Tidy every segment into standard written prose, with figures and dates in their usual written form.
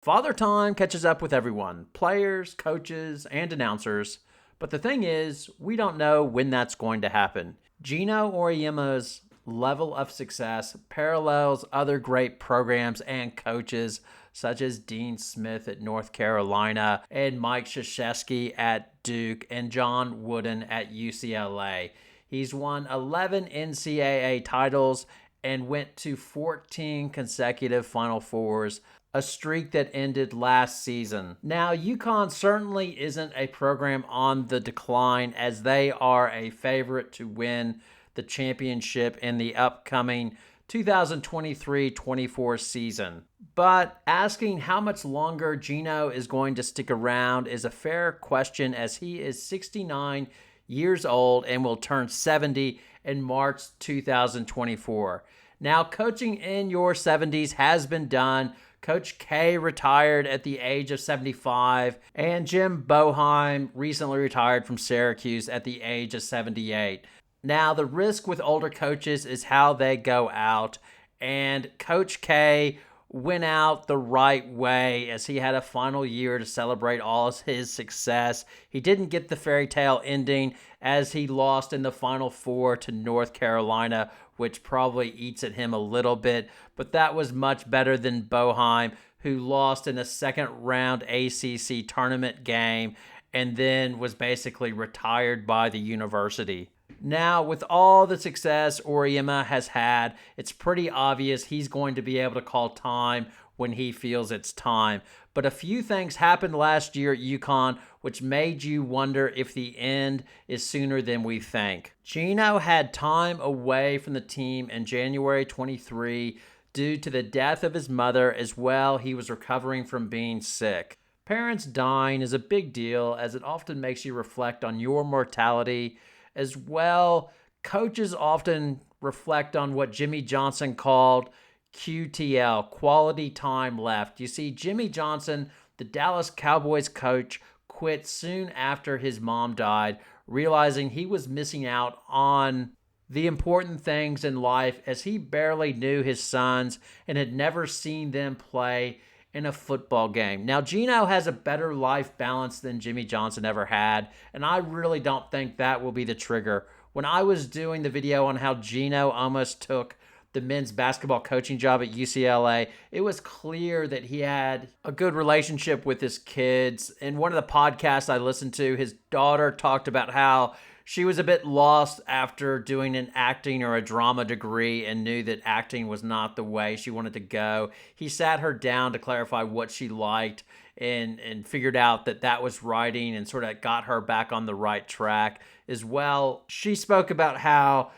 Father Time catches up with everyone players, coaches, and announcers. But the thing is, we don't know when that's going to happen. Gino Auriemma's level of success parallels other great programs and coaches, such as Dean Smith at North Carolina, and Mike Krzyzewski at Duke, and John Wooden at UCLA. He's won 11 NCAA titles and went to 14 consecutive Final Fours, a streak that ended last season. Now, UConn certainly isn't a program on the decline, as they are a favorite to win the championship in the upcoming 2023-24 season. But asking how much longer Gino is going to stick around is a fair question, as he is 69 years old and will turn 70 in March 2024. Now, coaching in your 70s has been done. Coach K retired at the age of 75, and Jim Boeheim recently retired from Syracuse at the age of 78. Now, the risk with older coaches is how they go out, and Coach K went out the right way as he had a final year to celebrate all of his success. He didn't get the fairy tale ending as he lost in the Final Four to North Carolina, which probably eats at him a little bit, but that was much better than Boeheim, who lost in a second round ACC tournament game and then was basically retired by the university. Now, with all the success Auriemma has had, it's pretty obvious he's going to be able to call time when he feels it's time. But a few things happened last year at UConn which made you wonder if the end is sooner than we think. Gino had time away from the team in January 23 due to the death of his mother, as well he was recovering from being sick. Parents dying is a big deal, as it often makes you reflect on your mortality. As well, coaches often reflect on what Jimmy Johnson called QTL, quality time left. You see, Jimmy Johnson, the Dallas Cowboys coach, quit soon after his mom died, realizing he was missing out on the important things in life, as he barely knew his sons and had never seen them play in a football game. Now, Gino has a better life balance than Jimmy Johnson ever had, and I really don't think that will be the trigger. When I was doing the video on how Gino almost took the men's basketball coaching job at UCLA, it was clear that he had a good relationship with his kids. In one of the podcasts I listened to, his daughter talked about how she was a bit lost after doing an acting or a drama degree and knew that acting was not the way she wanted to go. He sat her down to clarify what she liked and figured out that that was writing, and sort of got her back on the right track as well. She spoke about how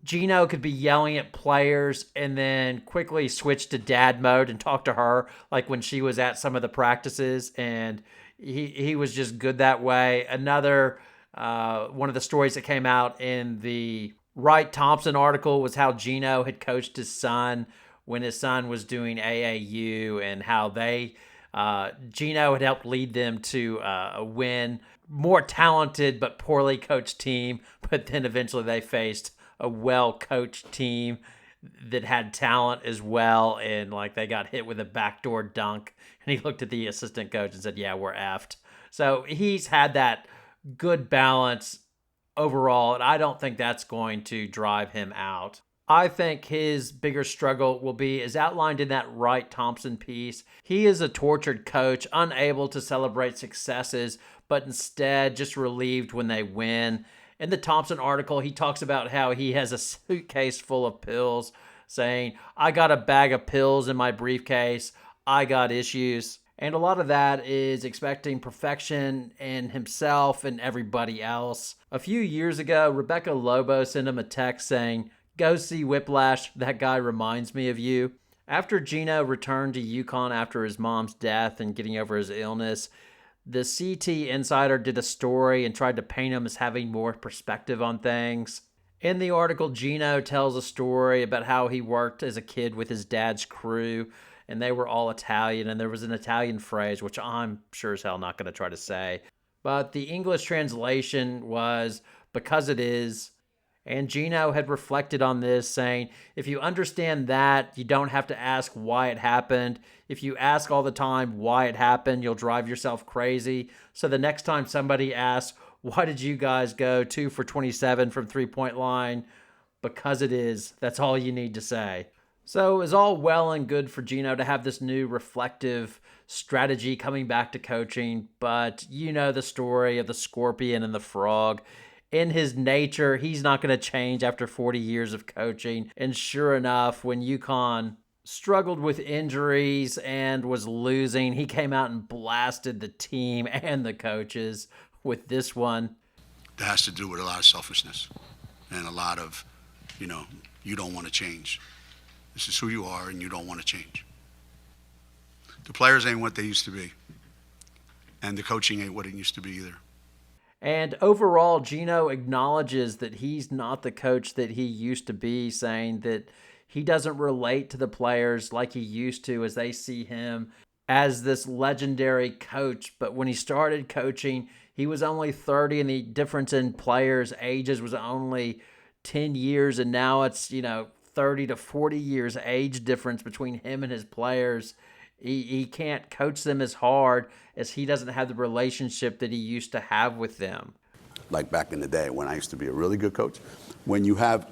Gino could be yelling at players and then quickly switch to dad mode and talk to her, like when she was at some of the practices, and he was just good that way. Another one of the stories that came out in the Wright Thompson article was how Gino had coached his son when his son was doing AAU, and how Gino had helped lead them to a win. More talented but poorly coached team, but then eventually they faced a well-coached team that had talent as well, and like they got hit with a backdoor dunk, and he looked at the assistant coach and said, "Yeah, we're effed." So he's had that good balance overall, and I don't think that's going to drive him out. I think his bigger struggle will be, as outlined in that Wright Thompson piece, he is a tortured coach, unable to celebrate successes, but instead just relieved when they win. In the Thompson article, he talks about how he has a suitcase full of pills, saying, "I got a bag of pills in my briefcase. I got issues." And a lot of that is expecting perfection in himself and everybody else. A few years ago, Rebecca Lobo sent him a text saying, "Go see Whiplash. That guy reminds me of you." After Gino returned to UConn after his mom's death and getting over his illness, the CT Insider did a story and tried to paint him as having more perspective on things. In the article, Gino tells a story about how he worked as a kid with his dad's crew, and they were all Italian, and there was an Italian phrase, which I'm sure as hell not going to try to say. But the English translation was, "because it is, And Gino had reflected on this, saying, if you understand that, you don't have to ask why it happened. If you ask all the time why it happened, you'll drive yourself crazy. So the next time somebody asks, why did you guys go 2 for 27 from three-point line? Because it is. That's all you need to say. So it was all well and good for Gino to have this new reflective strategy coming back to coaching, but you know the story of the scorpion and the frog. In his nature, he's not going to change after 40 years of coaching. And sure enough, when UConn struggled with injuries and was losing, he came out and blasted the team and the coaches with this one. That has to do with a lot of selfishness and a lot of, you don't want to change. This is who you are, and you don't want to change. The players ain't what they used to be, and the coaching ain't what it used to be either. And overall, Gino acknowledges that he's not the coach that he used to be, saying that he doesn't relate to the players like he used to as they see him as this legendary coach. But when he started coaching, he was only 30, and the difference in players' ages was only 10 years, and now it's, 30 to 40 years age difference between him and his players. He can't coach them as hard as he doesn't have the relationship that he used to have with them. Like back in the day when I used to be a really good coach, when you have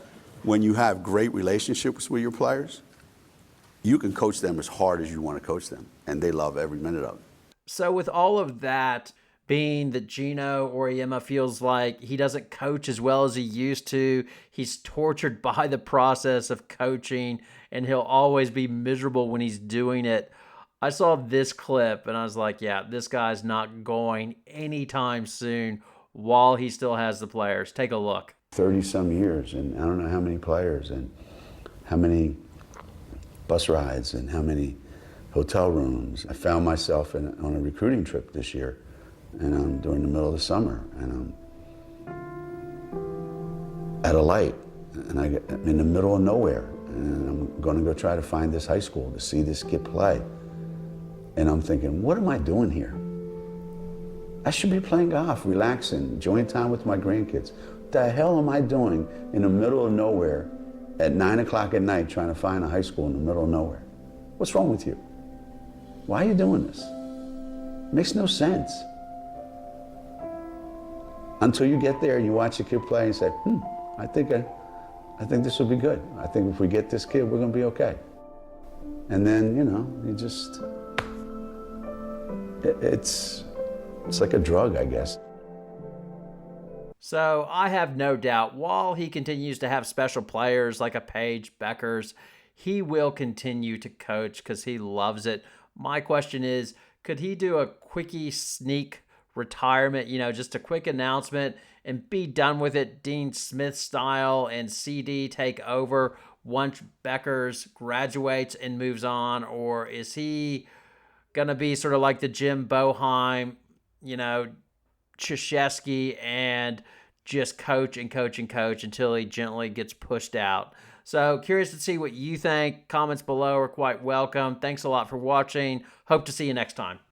great relationships with your players, you can coach them as hard as you want to coach them, and they love every minute of it. So with all of that being that Gino Auriemma feels like he doesn't coach as well as he used to, he's tortured by the process of coaching, and he'll always be miserable when he's doing it. I saw this clip and I was like, yeah, this guy's not going anytime soon while he still has the players. Take a look. 30-some years, and I don't know how many players and how many bus rides and how many hotel rooms. I found myself on a recruiting trip this year, and I'm during the middle of the summer, and I'm at a light, and I'm in the middle of nowhere, and I'm going to go try to find this high school to see this kid play. And I'm thinking, what am I doing here? I should be playing golf, relaxing, enjoying time with my grandkids. What the hell am I doing in the middle of nowhere at 9 o'clock at night trying to find a high school in the middle of nowhere? What's wrong with you? Why are you doing this? It makes no sense. Until you get there and you watch a kid play and say, I think this will be good. I think if we get this kid, we're going to be okay. And then, you just, it's like a drug, I guess. So I have no doubt while he continues to have special players like a Paige Bueckers, he will continue to coach because he loves it. My question is, could he do a quickie sneak retirement, just a quick announcement and be done with it, Dean Smith style, and CD take over once Bueckers graduates and moves on? Or is he going to be sort of like the Jim Boeheim, Krzyzewski, and just coach and coach and coach until he gently gets pushed out? So curious to see what you think. Comments below are quite welcome. Thanks a lot for watching. Hope to see you next time.